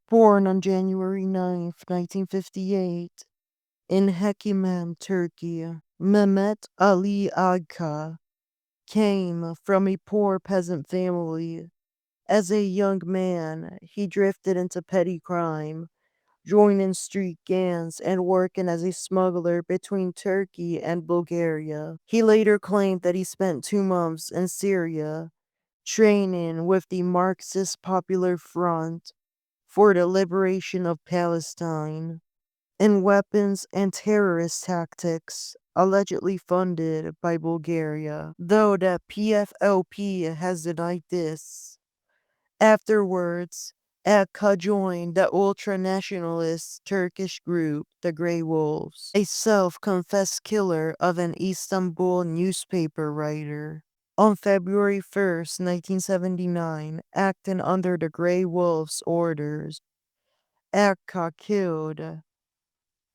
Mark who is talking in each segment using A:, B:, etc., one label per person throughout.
A: Born on January 9th, 1958, in Hekiman, Turkey, Mehmet Ali Ağca came from a poor peasant family. As a young man, he drifted into petty crime, joining street gangs and working as a smuggler between Turkey and Bulgaria. He later claimed that he spent 2 months in Syria training with the Marxist Popular Front for the liberation of Palestine, in weapons and terrorist tactics allegedly funded by Bulgaria, though the PFLP has denied this. Afterwards, Agca joined the ultra-nationalist Turkish group, the Grey Wolves, a self-confessed killer of an Istanbul newspaper writer. On February 1st, 1979, acting under the Grey Wolves' orders, Agca killed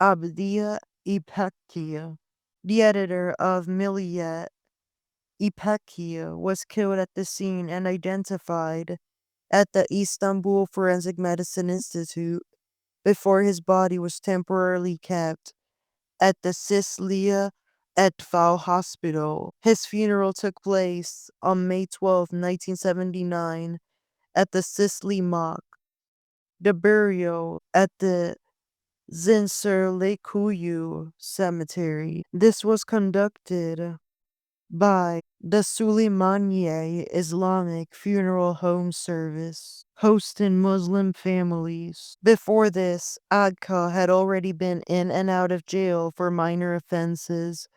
A: Abdi İpekçi, the editor of Milliyet. İpekçi was killed at the scene and identified at the Istanbul Forensic Medicine Institute before his body was temporarily kept at the Sicily Etfal Hospital. His funeral took place on May 12, 1979 at the Sicily Mock. The burial at the Zincirlikuyu Cemetery. This was conducted by the Suleymaniye Islamic Funeral Home Service, hosting Muslim families. Before this, Agca had already been in and out of jail for minor offenses,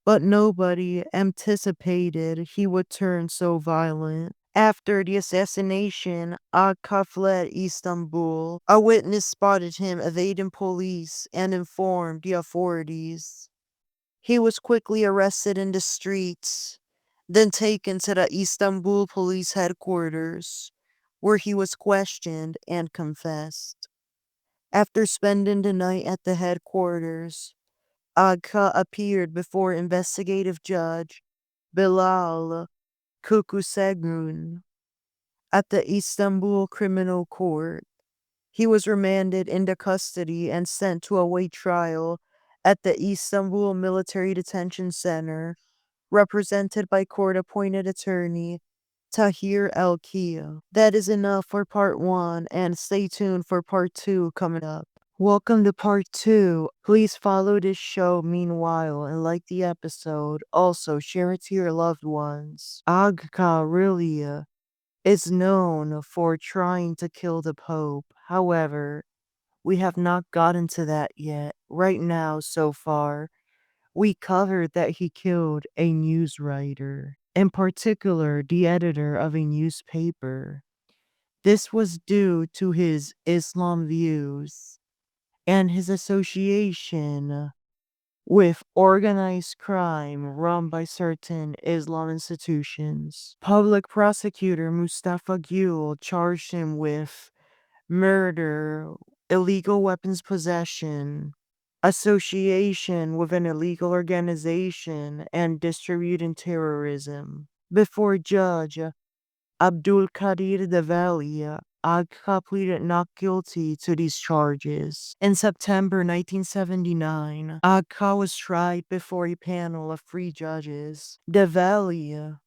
A: but nobody anticipated he would turn so violent. After the assassination, Agca fled Istanbul. A witness spotted him evading police and informed the authorities. He was quickly arrested in the streets, then taken to the Istanbul police headquarters, where he was questioned and confessed. After spending the night at the headquarters, Agca appeared before investigative judge Bilal Kukusegun at the Istanbul Criminal Court. He was remanded into custody and sent to await trial at the Istanbul Military Detention Center, represented by court-appointed attorney Tahir El-Kia. That is enough for part 1, and stay tuned for part 2 coming up. Welcome to part 2. Please follow this show meanwhile and like the episode. Also, share it to your loved ones. Agca really is known for trying to kill the Pope. However, we have not gotten to that yet. Right now, so far, we covered that he killed a news writer, in particular, the editor of a newspaper. This was due to his Islam views and his association with organized crime run by certain Islam institutions. Public prosecutor Mustafa Gül charged him with murder, illegal weapons possession, association with an illegal organization, and distributing terrorism. Before Judge Abdülkadir Develi, Agca pleaded not guilty to these charges. In September 1979, Agca was tried before a panel of 3 judges, Develi,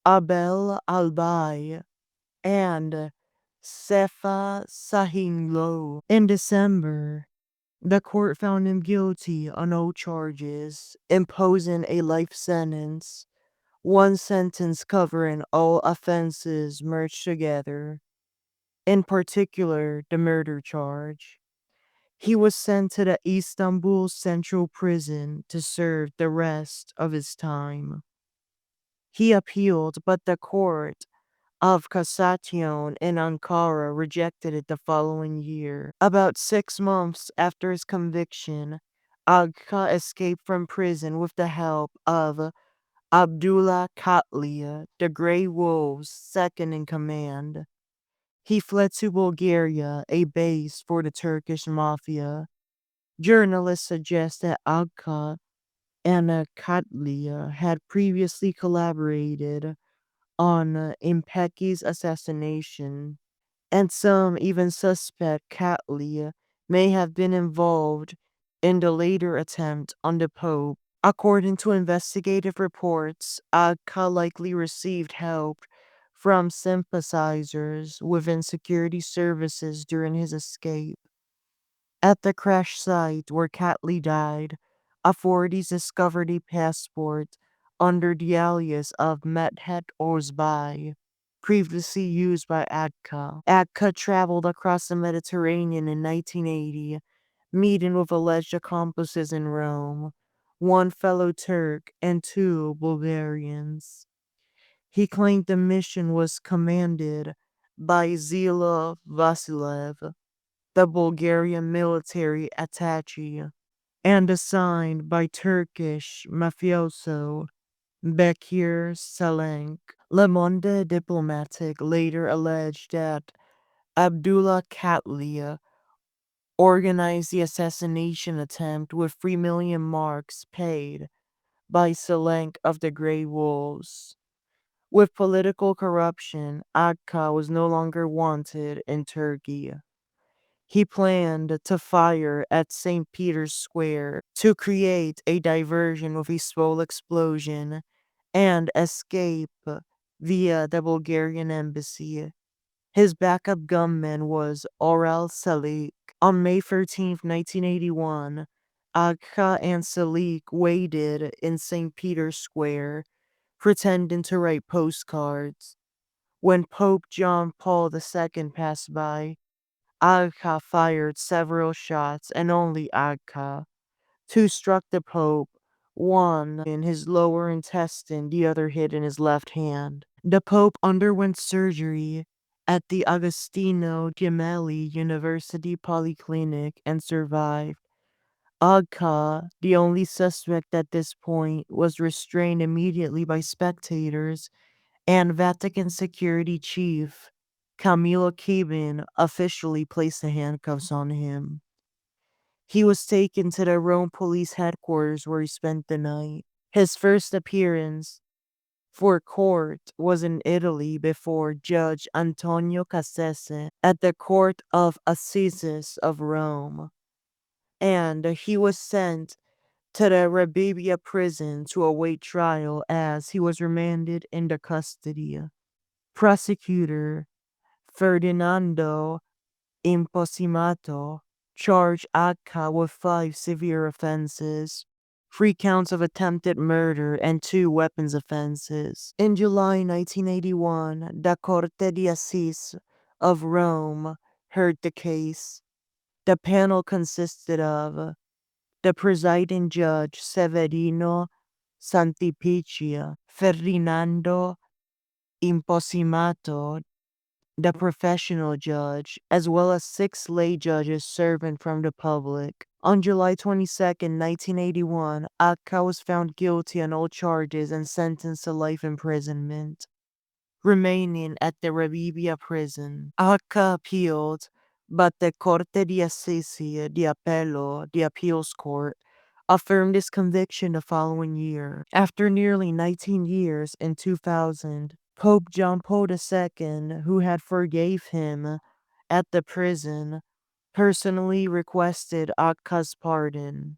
A: Abel Albay, and Sefa Sahinlo. In December, the court found him guilty on all charges, imposing a life sentence, one sentence covering all offenses merged together, in particular the murder charge. He was sent to the Istanbul Central Prison to serve the rest of his time. He appealed, but the court of Cassation in Ankara rejected it the following year. About 6 months after his conviction, Agca escaped from prison with the help of Abdullah Katlia, the Grey Wolves' second in command. He fled to Bulgaria, a base for the Turkish mafia. Journalists suggest that Agca and Katlia had previously collaborated on Impecky's assassination. and some even suspect Cattleya may have been involved in the later attempt on the Pope. According to investigative reports, Agca likely received help from sympathizers within security services during his escape. At the crash site where Catley died, authorities discovered a passport under the alias of Medhet Orzbay, previously used by Agca. Agca traveled across the Mediterranean in 1980, meeting with alleged accomplices in Rome, one fellow Turk and two Bulgarians. He claimed the mission was commanded by Zila Vasilev, the Bulgarian military attaché, and assigned by Turkish mafioso Bekir Salenk. Le Monde Diplomatique later alleged that Abdullah Katlia organized the assassination attempt with 3 million marks paid by Salenk of the Grey Wolves. With political corruption, Agca was no longer wanted in Turkey. He planned to fire at St. Peter's Square to create a diversion with a small explosion and escape via the Bulgarian embassy. His backup gunman was Oral Salik. On May 13, 1981, Agca and Salik waited in St. Peter's Square, pretending to write postcards. When Pope John Paul II passed by, Agca fired several shots, and only Agca. Two struck the Pope, one in his lower intestine, the other hit in his left hand. The Pope underwent surgery at the Agostino Gemelli University Polyclinic and survived. Agca, the only suspect at this point, was restrained immediately by spectators, and Vatican security chief Camillo Cabin officially placed the handcuffs on him. He was taken to the Rome police headquarters where he spent the night. His first appearance for court was in Italy before Judge Antonio Cassese at the Court of Assizes of Rome, and he was sent to the Rebibbia prison to await trial as he was remanded into custody. Prosecutor Ferdinando Imposimato charged Agca with 5 severe offenses, 3 counts of attempted murder, and 2 weapons offenses. In July 1981, the Corte d'Assise of Rome heard the case. The panel consisted of the presiding judge Severino Santipiccia, Ferdinando Imposimato, the professional judge, as well as 6 lay judges serving from the public. On July 22, 1981, Agca was found guilty on all charges and sentenced to life imprisonment, remaining at the Rebibbia prison. Agca appealed, but the Corte d'Assisi di Appello, the appeals court, affirmed his conviction the following year. After nearly 19 years, in 2000, Pope John Paul II, who had forgave him at the prison, personally requested Agca's pardon.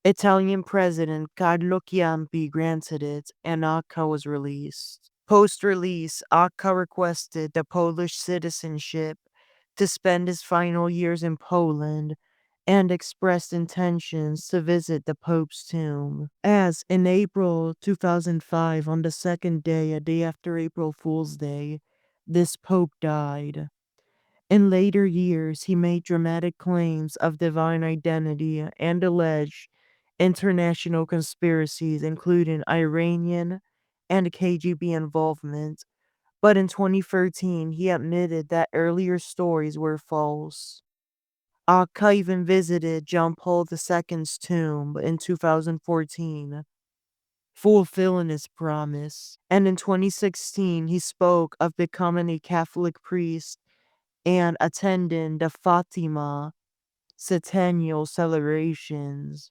A: Italian President Carlo Ciampi granted it, and Agca was released. Post-release, Agca requested the Polish citizenship to spend his final years in Poland and expressed intentions to visit the Pope's tomb. As in April 2005, on the second day, a day after April Fool's Day, this Pope died. In later years, he made dramatic claims of divine identity and alleged international conspiracies, including Iranian and KGB involvement, but in 2013, he admitted that earlier stories were false. Agca even visited John Paul II's tomb in 2014, fulfilling his promise. And in 2016, he spoke of becoming a Catholic priest and attending the Fatima centennial celebrations,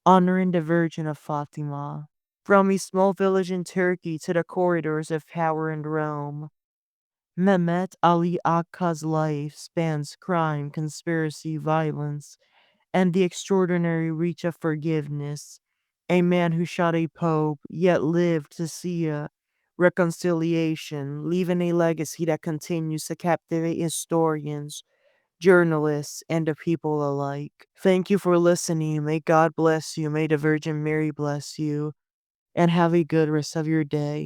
A: honoring the Virgin of Fatima. From a small village in Turkey to the corridors of power in Rome, Mehmet Ali Ağca's life spans crime, conspiracy, violence, and the extraordinary reach of forgiveness. A man who shot a pope, yet lived to see a reconciliation, leaving a legacy that continues to captivate historians, journalists, and the people alike. Thank you for listening. May God bless you. May the Virgin Mary bless you. And have a good rest of your day.